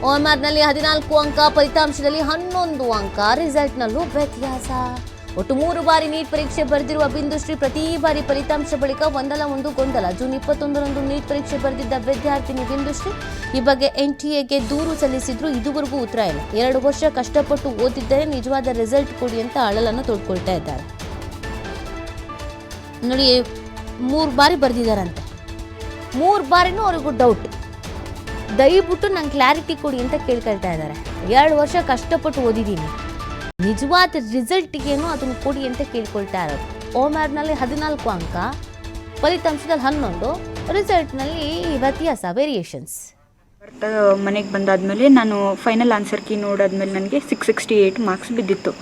OMRನಲ್ಲಿ 14 ಅಂಕ, ಫಲಿತಾಂಶದಲ್ಲಿ 11 ಅಂಕ, ರಿಸಲ್ಟ್ನಲ್ಲೂ ವ್ಯತ್ಯಾಸ. ಒಟ್ಟು 3 ಬಾರಿ ನೀಟ್ ಪರೀಕ್ಷೆ ಬರೆದಿರುವ ಬಿಂದುಶ್ರೀ ಪ್ರತಿ ಬಾರಿ ಫಲಿತಾಂಶ ಬಳಿಕ ಒಂದಲ್ಲ ಒಂದು ಗೊಂದಲ. ಜೂನ್ 21ರಂದು ನೀಟ್ ಪರೀಕ್ಷೆ ಬರೆದಿದ್ದ ವಿದ್ಯಾರ್ಥಿನಿ ಬಿಂದುಶ್ರೀ ಈ ಬಗ್ಗೆ NTA ದೂರು ಸಲ್ಲಿಸಿದ್ರು. ಇದುವರೆಗೂ ಉತ್ತರ ಇಲ್ಲ. 2 ವರ್ಷ ಕಷ್ಟಪಟ್ಟು ಓದಿದ್ದರೆ ನಿಜವಾದ ರಿಸಲ್ಟ್ ಕೊಡಿ ಅಂತ ಅಳಲನ್ನು ತೋಡ್ಕೊಳ್ತಾ ಇದ್ದಾರೆ. ನೋಡಿ, 3 ಬಾರಿ ಬರೆದಿದ್ದಾರಂತೆ. 3 ಬಾರಿನೂ ಅವ್ರಿಗೂ ಡೌಟ್. ದಯವಿಟ್ಟು ನಂಗೆ ಕ್ಲಾರಿಟಿ ಕೊಡಿ ಅಂತ ಕೇಳ್ಕೊಳ್ತಾ ಇದ್ದಾರೆ. 2 ವರ್ಷ ಕಷ್ಟಪಟ್ಟು ಓದಿದ್ದೀನಿ, ನಿಜವಾದ ರಿಸಲ್ಟ್ಗೇನು ಅದನ್ನು ಕೊಡಿ ಅಂತ ಕೇಳ್ಕೊಳ್ತಾ ಇರೋದು. OMRನಲ್ಲಿ 14 ಅಂಕ, ಫಲಿತಾಂಶದಲ್ಲಿ 11, ರಿಸಲ್ಟ್ನಲ್ಲಿ ವ್ಯತ್ಯಾಸ, ವೇರಿಯೇಷನ್ಸ್. ಮನೆಗೆ ಬಂದಾದ್ಮೇಲೆ ನಾನು ಫೈನಲ್ ಆನ್ಸರ್ ಕೀ ನೋಡಾದ್ಮೇಲೆ ನನಗೆ 668 ಮಾರ್ಕ್ಸ್ ಬಿದ್ದಿತ್ತು.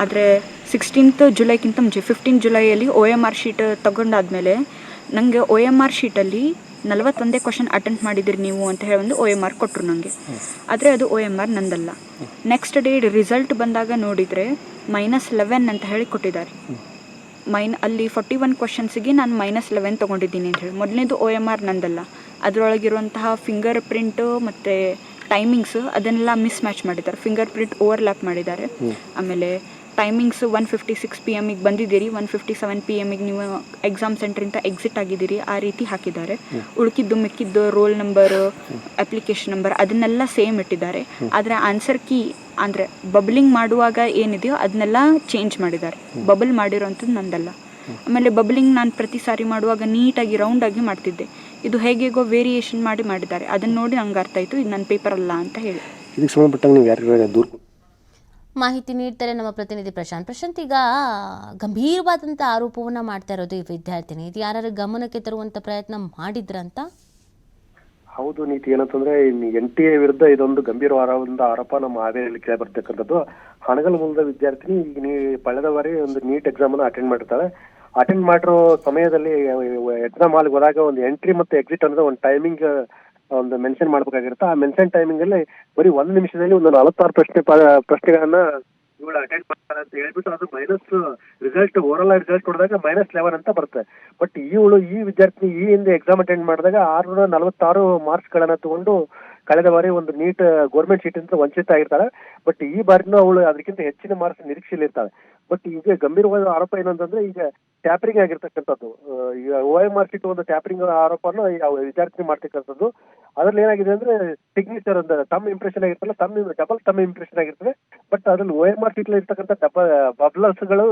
ಆದರೆ 16th ಜುಲೈಗಿಂತ ಮುಂಚೆ 15 ಜುಲೈಯಲ್ಲಿ OMR ಶೀಟ್ ತಗೊಂಡಾದ್ಮೇಲೆ ನನಗೆ OMR ಶೀಟಲ್ಲಿ 41 ಕ್ವಶನ್ ಅಟೆಂಪ್ಟ್ ಮಾಡಿದಿರಿ ನೀವು ಅಂತ ಹೇಳಿ ಒಂದು OMR ಕೊಟ್ಟರು ನನಗೆ. ಆದರೆ ಅದು OMR ನಂದಲ್ಲ. ನೆಕ್ಸ್ಟ್ ಡೇ ರಿಸಲ್ಟ್ ಬಂದಾಗ ನೋಡಿದರೆ -11 ಅಂತ ಹೇಳಿ ಕೊಟ್ಟಿದ್ದಾರೆ. ಅಲ್ಲಿ 41 ಕ್ವಶನ್ಸಿಗೆ ನಾನು -11 ತೊಗೊಂಡಿದ್ದೀನಿ ಅಂತ ಹೇಳಿ. ಮೊದಲನೇದು OMR ನಂದಲ್ಲ, ಅದರೊಳಗಿರುವಂತಹ ಫಿಂಗರ್ ಪ್ರಿಂಟು ಮತ್ತು ಟೈಮಿಂಗ್ಸು ಅದನ್ನೆಲ್ಲ ಮಿಸ್ ಮ್ಯಾಚ್ ಮಾಡಿದ್ದಾರೆ. ಫಿಂಗರ್ ಪ್ರಿಂಟ್ ಓವರ್ಲ್ಯಾಪ್ ಮಾಡಿದ್ದಾರೆ. ಆಮೇಲೆ ಟೈಮಿಂಗ್ಸ್ 1:56 PM ಬಂದಿದ್ದೀರಿ, 1:57 PM ನೀವು ಎಕ್ಸಾಮ್ ಸೆಂಟ್ರಿಂದ ಎಕ್ಸಿಟ್ ಆಗಿದ್ದೀರಿ, ಆ ರೀತಿ ಹಾಕಿದ್ದಾರೆ. ಮಿಕ್ಕಿದ್ದು ರೋಲ್ ನಂಬರು, ಅಪ್ಲಿಕೇಶನ್ ನಂಬರ್ ಅದನ್ನೆಲ್ಲ ಸೇಮ್ ಇಟ್ಟಿದ್ದಾರೆ. ಆದರೆ ಆನ್ಸರ್ ಕೀ ಅಂದರೆ ಬಬ್ಲಿಂಗ್ ಮಾಡುವಾಗ ಏನಿದೆಯೋ ಅದನ್ನೆಲ್ಲ ಚೇಂಜ್ ಮಾಡಿದ್ದಾರೆ. ಬಬಲ್ ಮಾಡಿರೋಂಥದ್ದು ನಂದಲ್ಲ. ಆಮೇಲೆ ಬಬ್ಲಿಂಗ್ ನಾನು ಪ್ರತಿ ಸಾರಿ ಮಾಡುವಾಗ ನೀಟಾಗಿ ರೌಂಡಾಗಿ ಮಾಡ್ತಿದ್ದೆ. ಇದು ಹೇಗೇಗೋ ವೇರಿಯೇಷನ್ ಮಾಡಿದ್ದಾರೆ. ಅದನ್ನು ನೋಡಿ ನಂಗೆ ಅರ್ಥ ಆಯಿತು ಇದು ನನ್ನ ಪೇಪರ್ ಅಲ್ಲ ಅಂತ ಹೇಳಿ. ಇದಕ್ಕೆ ಸಂಬಂಧಪಟ್ಟಂಗೆ ನೀವು ಯಾರು ದೂರು ಮಾಹಿತಿ ನೀಡ್ತಾರೆ ನಮ್ಮ ಪ್ರತಿನಿಧಿ ಪ್ರಶಾಂತ್. ಈಗ ಗಂಭೀರವಾದಂಥ ಆರೋಪವನ್ನು ಮಾಡ್ತಾ ಇರೋದು ಈ ವಿದ್ಯಾರ್ಥಿನಿ. ಇದು ಯಾರು ಗಮನಕ್ಕೆ ತರುವಂಥ ಪ್ರಯತ್ನ ಮಾಡಿದ್ರಂತ? ಹೌದು ನೀತಿ, ಏನಂತಂದ್ರೆ NTA ವಿರುದ್ಧ ಇದೊಂದು ಗಂಭೀರವಾದ ಆರೋಪ ನಮ್ಮ ಹಾವೇರಿಯಲ್ಲಿ ಕೇಳಿ ಬರ್ತಕ್ಕಂಥದ್ದು. ಹಣಗಲ್ ಮೂಲದ ವಿದ್ಯಾರ್ಥಿನಿ ಈಗ ಕಳೆದ ಬಾರಿ ಒಂದು ನೀಟ್ ಎಕ್ಸಾಮ್ ಅನ್ನು ಅಟೆಂಡ್ ಮಾಡಿರ್ತಾಳೆ. ಅಟೆಂಡ್ ಮಾಡಿರೋ ಸಮಯದಲ್ಲಿ ಎಕ್ಸಾಮ್ ಹಾಲ್ಗೆ ಹೋದಾಗ ಒಂದು ಎಂಟ್ರಿ ಮತ್ತು ಎಕ್ಸಿಟ್ ಅನ್ನೋದು ಒಂದು ಟೈಮಿಂಗ್ ಒಂದು ಮೆನ್ಷನ್ ಮಾಡ್ಬೇಕಾಗಿರುತ್ತೆ. ಆ ಮೆನ್ಷನ್ ಟೈಮಿಂಗ್ ಅಲ್ಲಿ ಬರೀ 1 ನಿಮಿಷದಲ್ಲಿ ಒಂದು 46 ಪ್ರಶ್ನೆಗಳನ್ನ ಇವಳು ಅಟೆಂಡ್ ಮಾಡ್ತಾರೆ ಅಂತ ಹೇಳ್ಬಿಟ್ಟು ಅದು ಮೈನಸ್ ರಿಸಲ್ಟ್, ಓವರ್ ರಿಸಲ್ಟ್ ಕೊಡಿದಾಗ -11 ಅಂತ ಬರುತ್ತೆ. ಬಟ್ ಈ ವಿದ್ಯಾರ್ಥಿ ಈ ಹಿಂದೆ ಎಕ್ಸಾಮ್ ಅಟೆಂಡ್ ಮಾಡಿದಾಗ 646 ಮಾರ್ಕ್ಸ್ ಗಳನ್ನ ತಗೊಂಡು ಕಳೆದ ಬಾರಿ ಒಂದು ನೀಟ್ ಗೌರ್ಮೆಂಟ್ ಸೀಟ್ ಅಂತ ವಂಚಿತ ಆಗಿರ್ತಾಳೆ. ಬಟ್ ಈ ಬಾರಿನೂ ಅವಳು ಅದಕ್ಕಿಂತ ಹೆಚ್ಚಿನ ಮಾರ್ಕ್ಸ್ ನಿರೀಕ್ಷೆಯಲ್ಲಿ ಇರ್ತಾಳೆ. ಬಟ್ ಈಗ ಗಂಭೀರವಾದ ಆರೋಪ ಏನಂತಂದ್ರೆ ಈಗ ಟ್ಯಾಪರಿಂಗ್ ಆಗಿರ್ತಕ್ಕಂಥದ್ದು. ಈಗ OMR ಶೀಟ್ ಒಂದು ಟ್ಯಾಪರಿಂಗ್ ಆರೋಪನ ವಿದ್ಯಾರ್ಥಿ ಮಾಡ್ತಕ್ಕಂಥದ್ದು. ಅದ್ರಲ್ಲಿ ಏನಾಗಿದೆ ಅಂದ್ರೆ ಸಿಗ್ನೇಚರ್ ಒಂದು ತಮ್ಮ ಇಂಪ್ರೆಷನ್ ಆಗಿರ್ತಲ್ಲ, ಡಬಲ್ ತಮ್ಮ ಇಂಪ್ರೆಷನ್ ಆಗಿರ್ತದೆ. ಬಟ್ ಅದ್ರಲ್ಲಿ OMR ಶೀಟ್ ಇರ್ತಕ್ಕಂಥ ಬಬ್ಲರ್ಸ್ಗಳು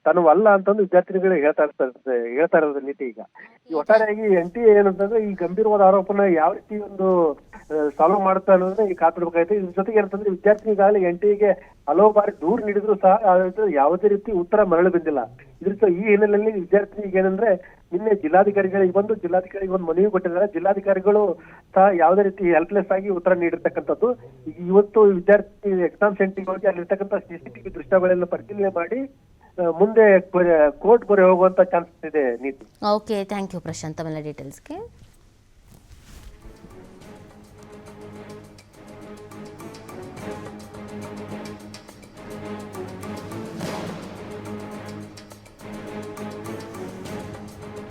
ತನ್ನವಲ್ಲ ಅಂತಂದು ವಿದ್ಯಾರ್ಥಿನಿಗಳು ಹೇಳ್ತಾ ಇರೋದು ನೀತಿ. ಈಗ ಈ ಒಟ್ಟಾರೆಯಾಗಿ NTA ಏನಂತಂದ್ರೆ ಈ ಗಂಭೀರವಾದ ಆರೋಪನ ಯಾವ ರೀತಿ ಒಂದು ಸಾಲ್ವ್ ಮಾಡುತ್ತಾ ಅನ್ನೋದನ್ನ ಈಗ ಕಾತ್ಬಿಡ್ಬೇಕಾಯ್ತು. ಇದ್ರ ಜೊತೆಗೆ ಏನಂತಂದ್ರೆ ವಿದ್ಯಾರ್ಥಿನಿಗಾಗಲೇ NTA ಹಲವು ಬಾರಿ ದೂರ ನೀಡಿದ್ರು ಸಹ ಯಾವುದೇ ರೀತಿ ಉತ್ತರ ಮರಳಿ ಬಂದಿಲ್ಲ. ಈ ಹಿನ್ನೆಲೆಯಲ್ಲಿ ವಿದ್ಯಾರ್ಥಿನಿಗೆ ಏನಂದ್ರೆ ನಿನ್ನೆ ಜಿಲ್ಲಾಧಿಕಾರಿಗಳಿಗೆ ಒಂದು ಮನವಿ ಕೊಟ್ಟಿದ್ದಾರೆ. ಜಿಲ್ಲಾಧಿಕಾರಿಗಳು ಸಹ ಯಾವುದೇ ರೀತಿ ಹೆಲ್ಪ್ಲೆಸ್ ಆಗಿ ಉತ್ತರ ನೀಡಿರ್ತಕ್ಕಂಥದ್ದು. ಇವತ್ತು ವಿದ್ಯಾರ್ಥಿ ಎಕ್ಸಾಮ್ ಸೆಂಟರ್ಗೆ ಹೋಗಿ ಅಲ್ಲಿರ್ತಕ್ಕಂಥ CCTV ದೃಶ್ಯಾವಳಿಯನ್ನು ಪರಿಶೀಲನೆ ಮಾಡಿ ಮುಂದೆ ಕೋರ್ಟ್ ಮೊರೆ ಹೋಗುವಂತ ಚಾನ್ಸಸ್ ಇದೆ ನೀತಿ. ಓಕೆ, ಥ್ಯಾಂಕ್ ಯು ಪ್ರಶಾಂತ್, ತಮ್ಮೆಲ್ಲ ಡೀಟೇಲ್ಸ್ಗೆ.